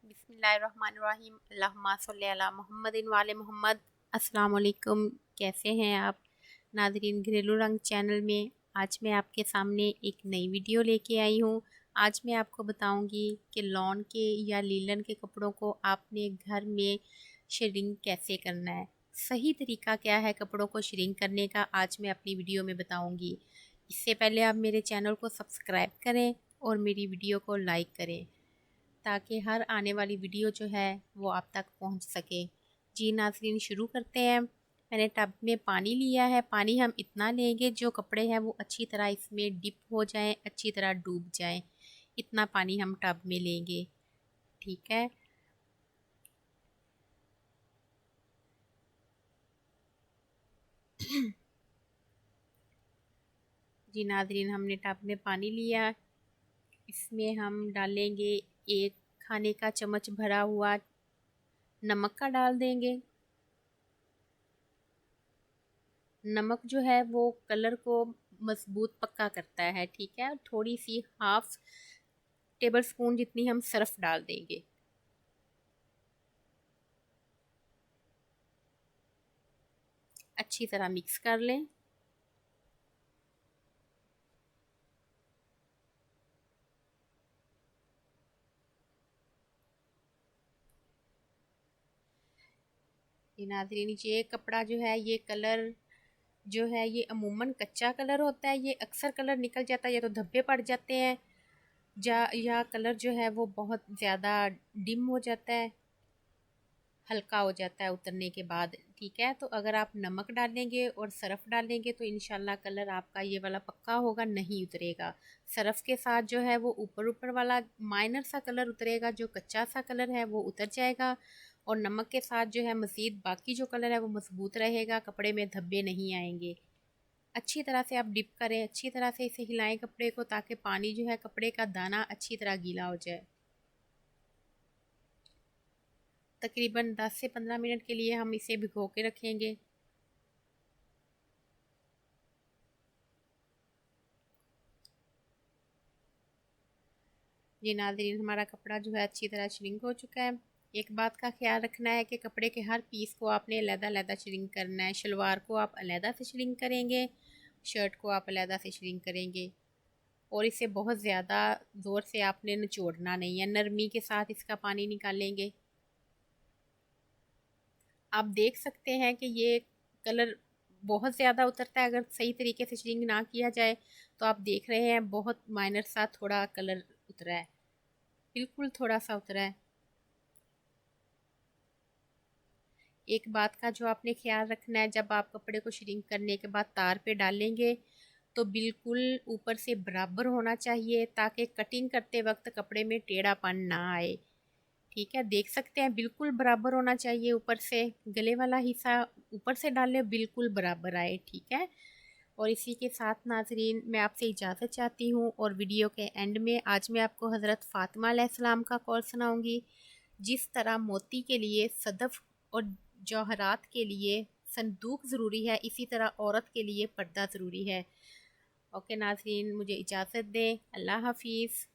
बिस्मिल्लाहिर्रहमानिर्रहीम। अल्लाहुम्मा सल्ली अला मुहम्मदिन व आले मुहम्मद। अस्सलाम वालेकुम। कैसे हैं आप नाज़रीन? घरेलू रंग चैनल में आज मैं आपके सामने एक नई वीडियो लेके आई हूँ। आज मैं आपको बताऊंगी कि लॉन के या लीलन के कपड़ों को आपने घर में श्रिंक कैसे करना है। सही तरीका क्या है कपड़ों को श्रिंक करने का, आज मैं अपनी वीडियो में बताऊंगी। इससे पहले आप मेरे चैनल को सब्सक्राइब करें और मेरी वीडियो को लाइक करें ताकि हर आने वाली वीडियो जो है वो आप तक पहुंच सके। जी नाज़रीन, शुरू करते हैं। मैंने टब में पानी लिया है। पानी हम इतना लेंगे जो कपड़े हैं वो अच्छी तरह इसमें डिप हो जाएं, अच्छी तरह डूब जाएं। इतना पानी हम टब में लेंगे, ठीक है। जी नाज़रीन, हमने टब में पानी लिया। इसमें हम डालेंगे 1 खाने का चम्मच भरा हुआ नमक का डाल देंगे। नमक जो है वो कलर को मजबूत पक्का करता है, ठीक है। थोड़ी सी 1/2 टेबल स्पून जितनी हम सरफ डाल देंगे। अच्छी तरह मिक्स कर लें। ये नाज़रीन, ये कपड़ा जो है ये कलर जो है ये अमूमन कच्चा कलर होता है। ये अक्सर कलर निकल जाता है या तो धब्बे पड़ जाते हैं या कलर जो है वो बहुत ज़्यादा डिम हो जाता है, हल्का हो जाता है उतरने के बाद, ठीक है। तो अगर आप नमक डालेंगे और सरफ़ डालेंगे तो इंशाल्लाह कलर आपका ये वाला पक्का होगा, नहीं उतरेगा। सरफ़ के साथ जो है वो ऊपर ऊपर वाला माइनर सा कलर उतरेगा, जो कच्चा सा कलर है वो उतर जाएगा। और नमक के साथ जो है मज़ीद बाकी जो कलर है वो मजबूत रहेगा, कपड़े में धब्बे नहीं आएंगे। अच्छी तरह से आप डिप करें, अच्छी तरह से इसे हिलाएं कपड़े को ताकि पानी जो है कपड़े का दाना अच्छी तरह गीला हो जाए। तकरीबन 10 से 15 मिनट के लिए हम इसे भिगो के रखेंगे। ये नाज़रीन, हमारा कपड़ा जो है अच्छी तरह श्रिंक हो चुका है। एक बात का ख्याल रखना है कि कपड़े के हर पीस को आपने अलग-अलग श्रिंक करना है। शलवार को आप अलग से श्रिंक करेंगे, शर्ट को आप अलग से श्रिंक करेंगे। और इसे बहुत ज़्यादा ज़ोर से आपने निचोड़ना नहीं है, नरमी के साथ इसका पानी निकालेंगे। आप देख सकते हैं कि ये कलर बहुत ज़्यादा उतरता है अगर सही तरीके से श्रिंक ना किया जाए। तो आप देख रहे हैं बहुत माइनर सा थोड़ा कलर उतरा है, बिल्कुल थोड़ा सा उतरा है। एक बात का जो आपने ख्याल रखना है, जब आप कपड़े को श्रिंक करने के बाद तार पे डालेंगे तो बिल्कुल ऊपर से बराबर होना चाहिए ताकि कटिंग करते वक्त कपड़े में टेढ़ापन ना आए, ठीक है। देख सकते हैं बिल्कुल बराबर होना चाहिए, ऊपर से गले वाला हिस्सा ऊपर से डाले बिल्कुल बराबर आए, ठीक है। और इसी के साथ नाजरीन मैं आपसे इजाज़त चाहती हूँ। और वीडियो के एंड में आज मैं आपको हज़रत फ़ातिमा अलैहिस्सलाम का कौल सुनाऊँगी। जिस तरह मोती के लिए सदफ़ और जौहरात के लिए संदूक ज़रूरी है, इसी तरह औरत के लिए पर्दा ज़रूरी है। ओके नाजरीन, मुझे इजाज़त दें। अल्लाह हाफिज़।